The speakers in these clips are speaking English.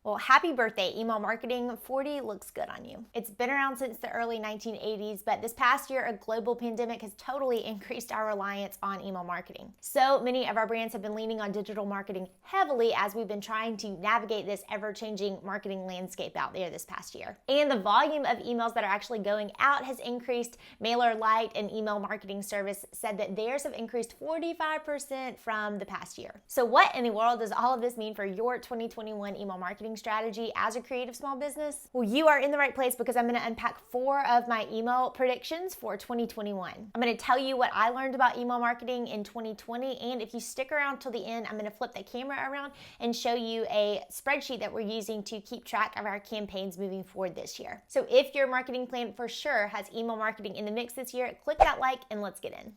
Well, happy birthday, email marketing. 40 looks good on you. It's been around since the early 1980s, but this past year, a global pandemic has totally increased our reliance on email marketing. So many of our brands have been leaning on digital marketing heavily as we've been trying to navigate this ever-changing marketing landscape out there this past year. And the volume of emails that are actually going out has increased. MailerLite, an email marketing service, said that theirs have increased 45% from the past year. So what in the world does all of this mean for your 2021 email marketing strategy as a creative small business? Well, you are in the right place because I'm going to unpack 4 of my email predictions for 2021. I'm going to tell you what I learned about email marketing in 2020, and if you stick around till the end, I'm going to flip the camera around and show you a spreadsheet that we're using to keep track of our campaigns moving forward this year. So if your marketing plan for sure has email marketing in the mix this year, click that like and let's get in.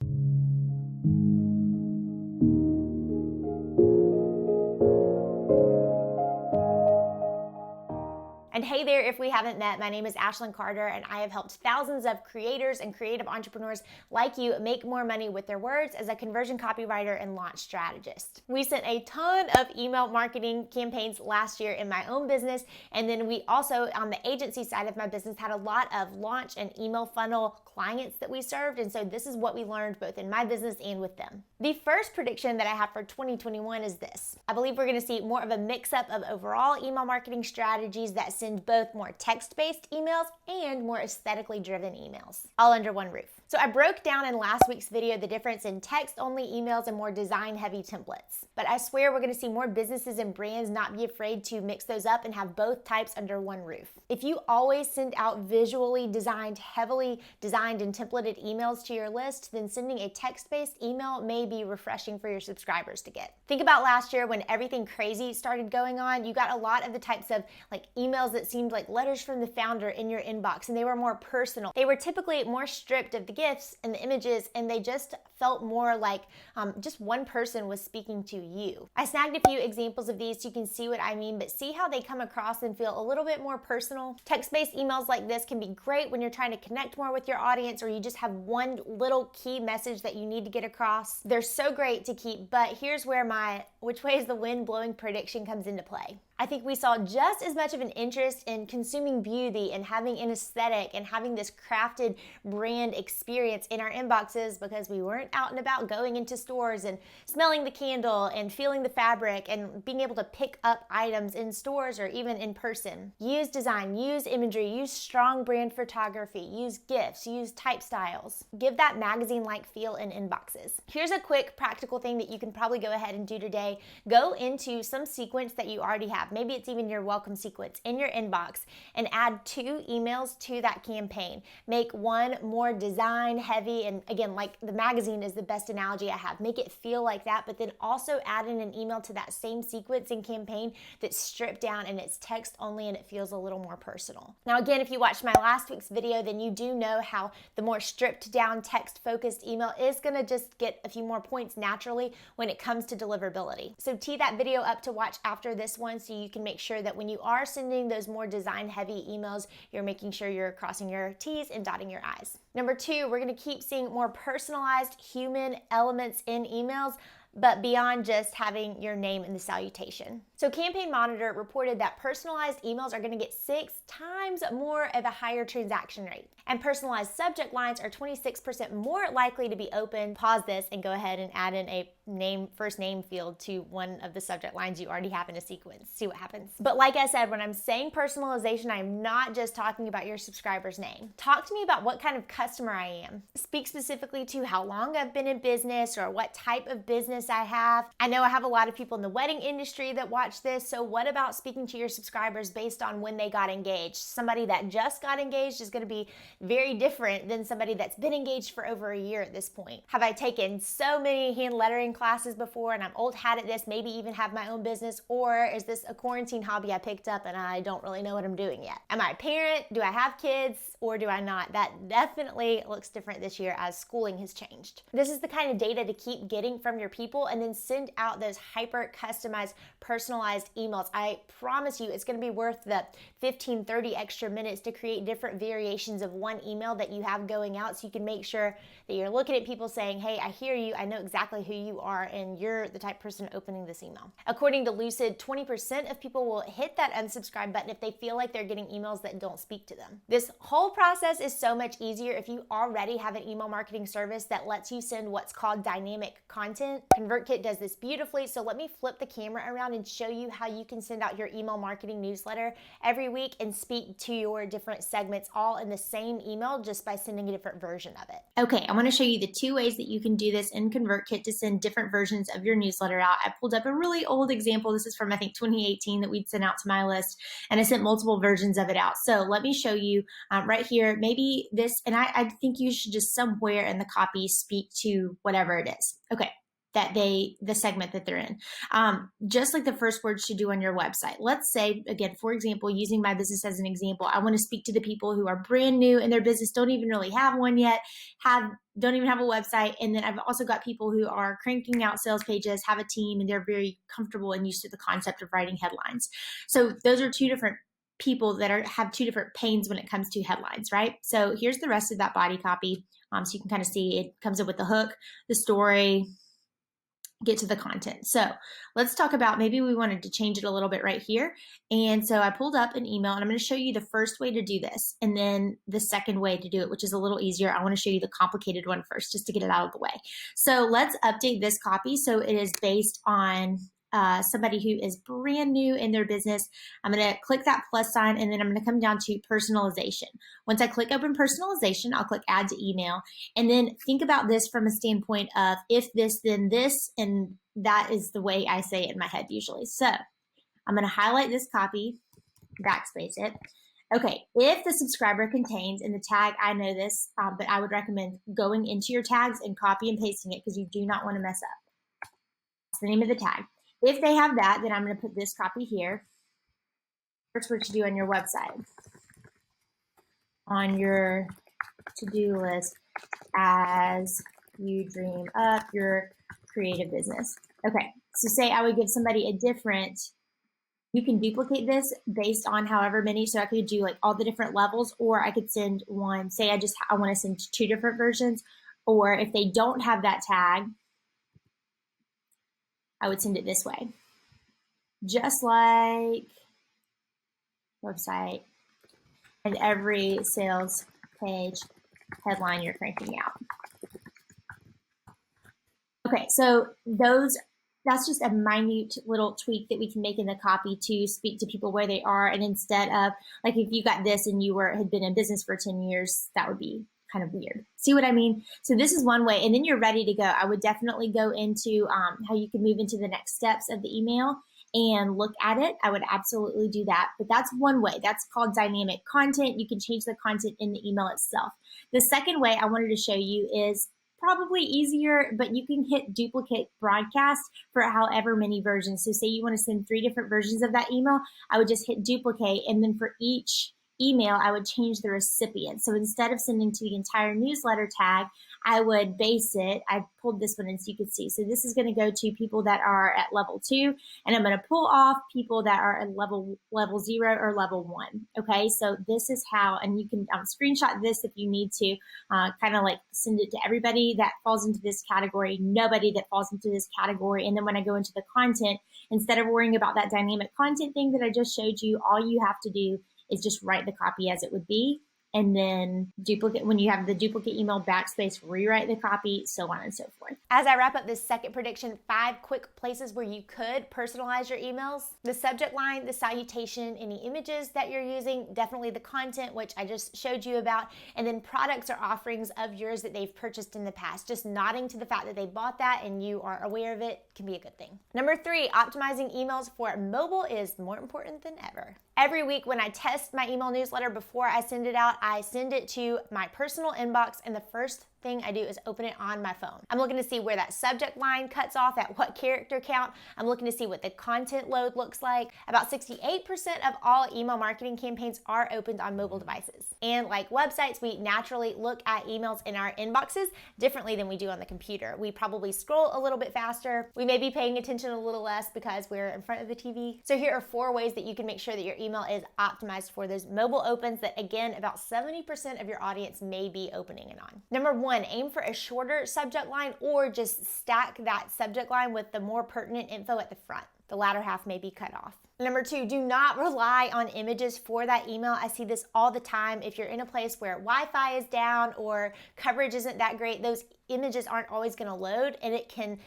And hey there, if we haven't met, my name is Ashlyn Carter, and I have helped thousands of creators and creative entrepreneurs like you make more money with their words as a conversion copywriter and launch strategist. We sent a ton of email marketing campaigns last year in my own business, and then we also, on the agency side of my business, had a lot of launch and email funnel clients that we served, and so this is what we learned both in my business and with them. The first prediction that I have for 2021 is this. I believe we're going to see more of a mix-up of overall email marketing strategies that send both more text-based emails and more aesthetically driven emails, all under one roof. So I broke down in last week's video the difference in text-only emails and more design-heavy templates. But I swear we're going to see more businesses and brands not be afraid to mix those up and have both types under one roof. If you always send out visually designed, heavily designed and templated emails to your list, then sending a text-based email may be refreshing for your subscribers to get. Think about last year when everything crazy started going on. You got a lot of the types of emails that seemed like letters from the founder in your inbox, and they were more personal. They were typically more stripped of the gifts and the images, and they just felt more like just one person was speaking to you. I snagged a few examples of these so you can see what I mean, but see how they come across and feel a little bit more personal. Text-based emails like this can be great when you're trying to connect more with your audience, or you just have one little key message that you need to get across. They're so great to keep, but here's where my which way is the wind blowing prediction comes into play. I think we saw just as much of an interest in consuming beauty and having an aesthetic and having this crafted brand experience in our inboxes because we weren't out and about going into stores and smelling the candle and feeling the fabric and being able to pick up items in stores or even in person. Use design, use imagery, use strong brand photography, use gifts, use type styles. Give that magazine-like feel in inboxes. Here's a quick practical thing that you can probably go ahead and do today. Go into some sequence that you already have. Maybe it's even your welcome sequence in your inbox, and add 2 emails to that campaign. Make one more design heavy, and again, like the magazine is the best analogy I have. Make it feel like that, but then also add in an email to that same sequence and campaign that's stripped down and it's text only and it feels a little more personal. Now again, if you watched my last week's video, then you do know how the more stripped down text focused email is gonna just get a few more points naturally when it comes to deliverability. So tee that video up to watch after this one so you can make sure that when you are sending those more design heavy emails, you're making sure you're crossing your T's and dotting your I's. Number 2, we're going to keep seeing more personalized human elements in emails, but beyond just having your name in the salutation. So Campaign Monitor reported that personalized emails are going to get 6 times more of a higher transaction rate. And personalized subject lines are 26% more likely to be open. Pause this and go ahead and add in a first name field to one of the subject lines you already have in a sequence. See what happens. But like I said, when I'm saying personalization, I'm not just talking about your subscriber's name. Talk to me about what kind of customer I am. Speak specifically to how long I've been in business or what type of business I have. I know I have a lot of people in the wedding industry that watch this, so what about speaking to your subscribers based on when they got engaged? Somebody that just got engaged is going to be very different than somebody that's been engaged for over a year at this point. Have I taken so many hand lettering classes before and I'm old hat at this, maybe even have my own business, or is this a quarantine hobby I picked up and I don't really know what I'm doing yet? Am I a parent? Do I have kids or do I not? That definitely looks different this year as schooling has changed. This is the kind of data to keep getting from your people and then send out those hyper customized personalized personalized emails. I promise you it's going to be worth the 15, 30 extra minutes to create different variations of one email that you have going out, so you can make sure that you're looking at people saying, hey, I hear you, I know exactly who you are, and you're the type of person opening this email. According to Lucid, 20% of people will hit that unsubscribe button if they feel like they're getting emails that don't speak to them. This whole process is so much easier if you already have an email marketing service that lets you send what's called dynamic content. ConvertKit does this beautifully, so let me flip the camera around and show you how you can send out your email marketing newsletter every week and speak to your different segments all in the same email just by sending a different version of it. Okay, I want to show you the 2 ways that you can do this in ConvertKit to send different versions of your newsletter out. I pulled up a really old example. This is from, I think, 2018 that we'd sent out to my list, and I sent multiple versions of it out. So let me show you right here, maybe this, and I think you should just somewhere in the copy speak to whatever it is. Okay. The segment that they're in. Just like the first words should do on your website. Let's say, again, for example, using my business as an example, I want to speak to the people who are brand new in their business, don't even really have one yet, don't even have a website. And then I've also got people who are cranking out sales pages, have a team, and they're very comfortable and used to the concept of writing headlines. So those are 2 different people that have 2 different pains when it comes to headlines, right? So here's the rest of that body copy. So you can kind of see it comes up with the hook, the story, get to the content. So let's talk about, maybe we wanted to change it a little bit right here. And so I pulled up an email, and I'm going to show you the first way to do this, and then the second way to do it, which is a little easier. I want to show you the complicated one first, just to get it out of the way. So let's update this copy so it is based on somebody who is brand new in their business. I'm going to click that plus sign, and then I'm going to come down to personalization. Once I click open personalization, I'll click add to email, and then think about this from a standpoint of if this, then this, and that is the way I say it in my head usually. So I'm going to highlight this copy, backspace it. Okay, if the subscriber contains, in the tag, I know this, but I would recommend going into your tags and copy and pasting it because you do not want to mess up. That's the name of the tag. If they have that, then I'm going to put this copy here. First word to do on your website, on your to-do list as you dream up your creative business. Okay, so say I would give somebody a different, you can duplicate this based on however many, so I could do like all the different levels, or I could send one, say I want to send 2 different versions, or if they don't have that tag, I would send it this way. Just like website and every sales page headline you're cranking out. Okay, so that's just a minute little tweak that we can make in the copy to speak to people where they are. And instead of, like, if you got this and you had been in business for 10 years, that would be kind of weird. See what I mean? So this is one way, and then you're ready to go. I would definitely go into how you can move into the next steps of the email and look at it. I would absolutely do that. But that's one way. That's called dynamic content. You can change the content in the email itself. The second way I wanted to show you is probably easier, but you can hit duplicate broadcast for however many versions. So say you want to send 3 different versions of that email, I would just hit duplicate, and then for each email, I would change the recipient. So instead of sending to the entire newsletter tag, I would base it. I pulled this one in so you could see. So this is going to go to people that are at level 2, and I'm going to pull off people that are at level 0 or level 1. Okay, so this is how, and you can screenshot this if you need to, kind of like send it to everybody that falls into this category, nobody that falls into this category. And then when I go into the content, instead of worrying about that dynamic content thing that I just showed you, all you have to do is just write the copy as it would be, and then duplicate, when you have the duplicate email, backspace, rewrite the copy, so on and so forth. As I wrap up this second prediction, 5 quick places where you could personalize your emails: the subject line, the salutation, any images that you're using, definitely the content, which I just showed you about, and then products or offerings of yours that they've purchased in the past. Just nodding to the fact that they bought that and you are aware of it can be a good thing. Number 3, optimizing emails for mobile is more important than ever. Every week when I test my email newsletter before I send it out, I send it to my personal inbox in the first thing I do is open it on my phone. I'm looking to see where that subject line cuts off, at what character count. I'm looking to see what the content load looks like. About 68% of all email marketing campaigns are opened on mobile devices. And like websites, we naturally look at emails in our inboxes differently than we do on the computer. We probably scroll a little bit faster. We may be paying attention a little less because we're in front of the TV. So here are 4 ways that you can make sure that your email is optimized for those mobile opens that, again, about 70% of your audience may be opening it on. Number 1, aim for a shorter subject line or just stack that subject line with the more pertinent info at the front. The latter half may be cut off. Number 2, do not rely on images for that email. I see this all the time. If you're in a place where Wi-Fi is down or coverage isn't that great, those images aren't always going to load, and it can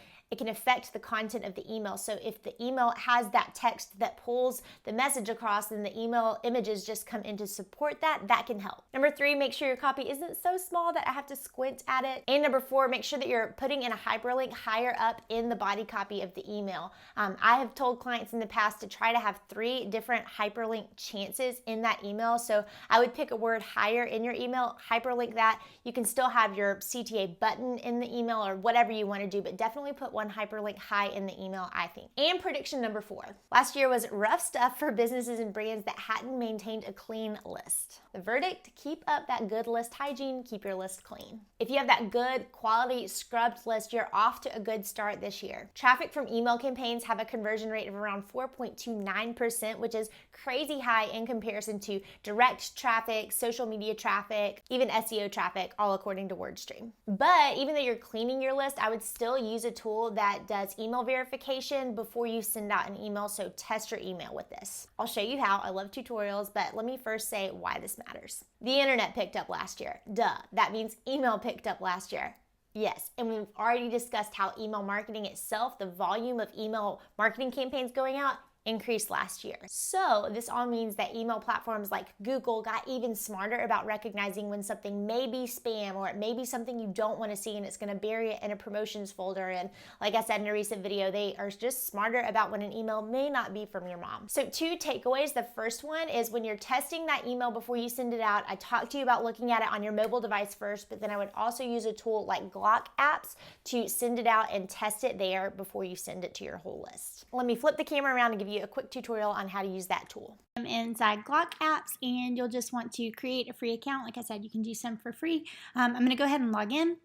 affect the content of the email. So if the email has that text that pulls the message across, then the email images just come in to support that. That can help. Number 3, make sure your copy isn't so small that I have to squint at it. And number 4, make sure that you're putting in a hyperlink higher up in the body copy of the email. I have told clients in the past to try to have 3 different hyperlink chances in that email. So I would pick a word higher in your email, hyperlink that. You can still have your CTA button in the email or whatever you want to do, but definitely put one hyperlink high in the email, I think. And prediction number 4. Last year was rough stuff for businesses and brands that hadn't maintained a clean list. The verdict: keep up that good list hygiene, keep your list clean. If you have that good quality scrubbed list, you're off to a good start this year. Traffic from email campaigns have a conversion rate of around 4.29%, which is crazy high in comparison to direct traffic, social media traffic, even SEO traffic, all according to WordStream. But even though you're cleaning your list, I would still use a tool that does email verification before you send out an email, so test your email with this. I'll show you how. I love tutorials, but let me first say why this matters. The internet picked up last year. Duh. That means email picked up last year. Yes, and we've already discussed how email marketing itself, the volume of email marketing campaigns going out, increased last year. So this all means that email platforms like Google got even smarter about recognizing when something may be spam or it may be something you don't want to see, and it's going to bury it in a promotions folder. And like I said in a recent video, they are just smarter about when an email may not be from your mom. So 2 takeaways. The first one is when you're testing that email before you send it out, I talked to you about looking at it on your mobile device first, but then I would also use a tool like Glock Apps to send it out and test it there before you send it to your whole list. Let me flip the camera around and give you a quick tutorial on how to use that tool. I'm inside Glock Apps, and you'll just want to create a free account. Like I said, you can do some for free. I'm going to go ahead and log in.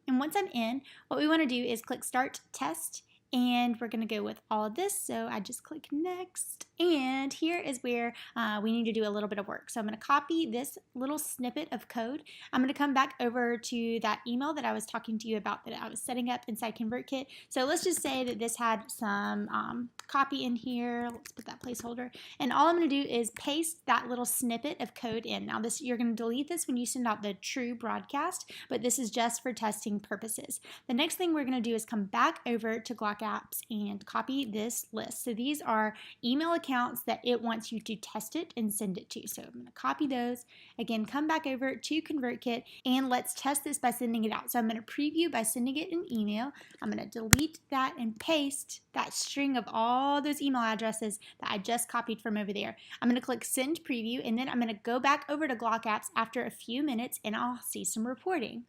And once I'm in, what we want to do is click Start Test. And we're going to go with all of this. So I just click Next. And here is where we need to do a little bit of work. So I'm going to copy this little snippet of code. I'm going to come back over to that email that I was talking to you about that I was setting up inside ConvertKit. So let's just say that this had some copy in here. Let's put that placeholder. And all I'm going to do is paste that little snippet of code in. Now this, you're going to delete this when you send out the true broadcast, but this is just for testing purposes. The next thing we're going to do is come back over to Glock Apps and copy this list. So these are email accounts that it wants you to test it and send it to. So I'm going to copy those. Again, come back over to ConvertKit and let's test this by sending it out. So I'm going to preview by sending it an email. I'm going to delete that and paste that string of all those email addresses that I just copied from over there. I'm going to click Send Preview, and then I'm going to go back over to Glock Apps after a few minutes and I'll see some reporting.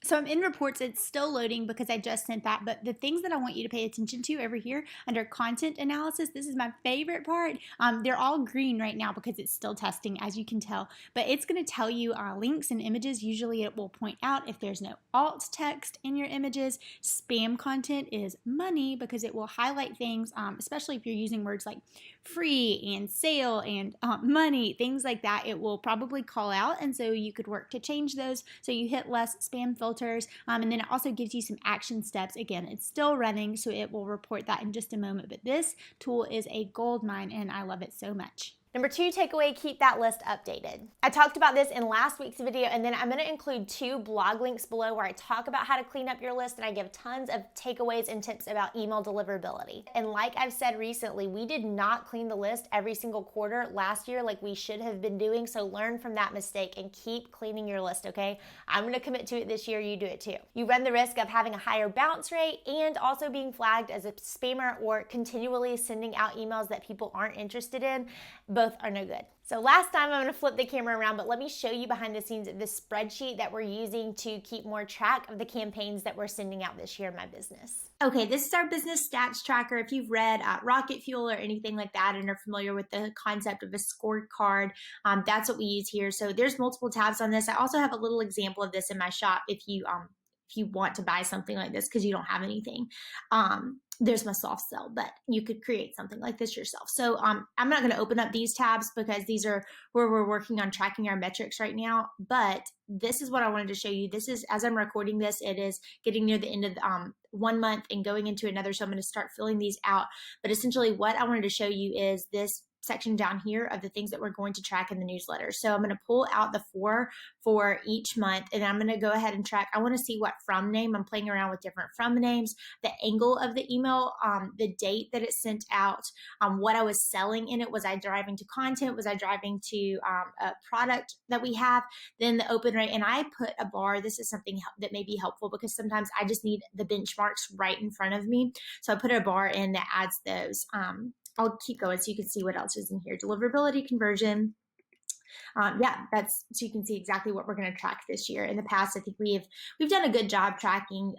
So I'm in reports, it's still loading because I just sent that, but the things that I want you to pay attention to over here under content analysis, this is my favorite part. They're all green right now because it's still testing, as you can tell, but it's going to tell you links and images. Usually it will point out if there's no alt text in your images. Spam content is money because it will highlight things, especially if you're using words like free and sale and money, things like that. It will probably call out, and so you could work to change those so you hit less spam filters, and then it also gives you some action steps. Again, it's still running, so it will report that in just a moment, but this tool is a gold mine and I love it so much. Number 2 takeaway, keep that list updated. I talked about this in last week's video, and then I'm going to include 2 blog links below where I talk about how to clean up your list, and I give tons of takeaways and tips about email deliverability. And like I've said recently, we did not clean the list every single quarter last year like we should have been doing, so learn from that mistake and keep cleaning your list, okay? I'm going to commit to it this year, you do it too. You run the risk of having a higher bounce rate and also being flagged as a spammer or continually sending out emails that people aren't interested in. Both both are no good. So last time, I'm gonna flip the camera around, but let me show you behind the scenes of this spreadsheet that we're using to keep more track of the campaigns that we're sending out this year in my business. Okay, this is our business stats tracker. If you've read Rocket Fuel or anything like that and are familiar with the concept of a scorecard, that's what we use here. So there's multiple tabs on this. I also have a little example of this in my shop if you want to buy something like this because you don't have anything. There's my soft sell, but you could create something like this yourself. So I'm not going to open up these tabs because these are where we're working on tracking our metrics right now. But this is what I wanted to show you. This is, as I'm recording this, it is getting near the end of 1 month and going into another. So I'm going to start filling these out. But essentially what I wanted to show you is this section down here of the things that we're going to track in the newsletter. So I'm going to pull out the 4 for each month, and I'm going to go ahead and track. I want to see what from name. I'm playing around with different from names, the angle of the email, the date that it sent out, what I was selling in it. Was I driving to content? Was I driving to a product that we have? Then the open rate, and I put a bar. This is something that may be helpful because sometimes I just need the benchmarks right in front of me. So I put a bar in that adds those. I'll keep going so you can see what else is in here. Deliverability, conversion. That's so you can see exactly what we're going to track this year. In the past, I think we've done a good job tracking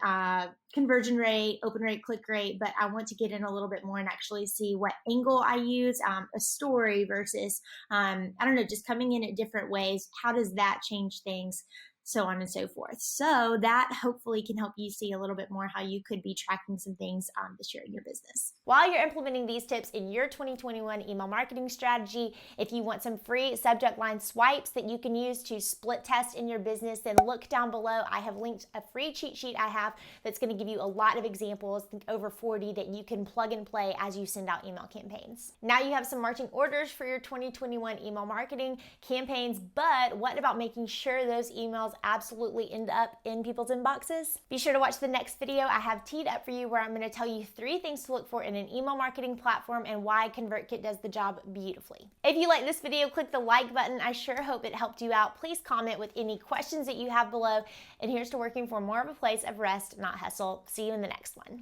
conversion rate, open rate, click rate, but I want to get in a little bit more and actually see what angle I use, a story versus, I don't know, just coming in at different ways. How does that change things? So on and so forth. So that hopefully can help you see a little bit more how you could be tracking some things this year in your business. While you're implementing these tips in your 2021 email marketing strategy, if you want some free subject line swipes that you can use to split test in your business, then look down below. I have linked a free cheat sheet I have that's going to give you a lot of examples, I think over 40, that you can plug and play as you send out email campaigns. Now you have some marching orders for your 2021 email marketing campaigns, but what about making sure those emails absolutely end up in people's inboxes? Be sure to watch the next video I have teed up for you, where I'm going to tell you 3 things to look for in an email marketing platform and why ConvertKit does the job beautifully. If you like this video, click the like button. I sure hope it helped you out. Please comment with any questions that you have below. And here's to working for more of a place of rest, not hustle. See you in the next one.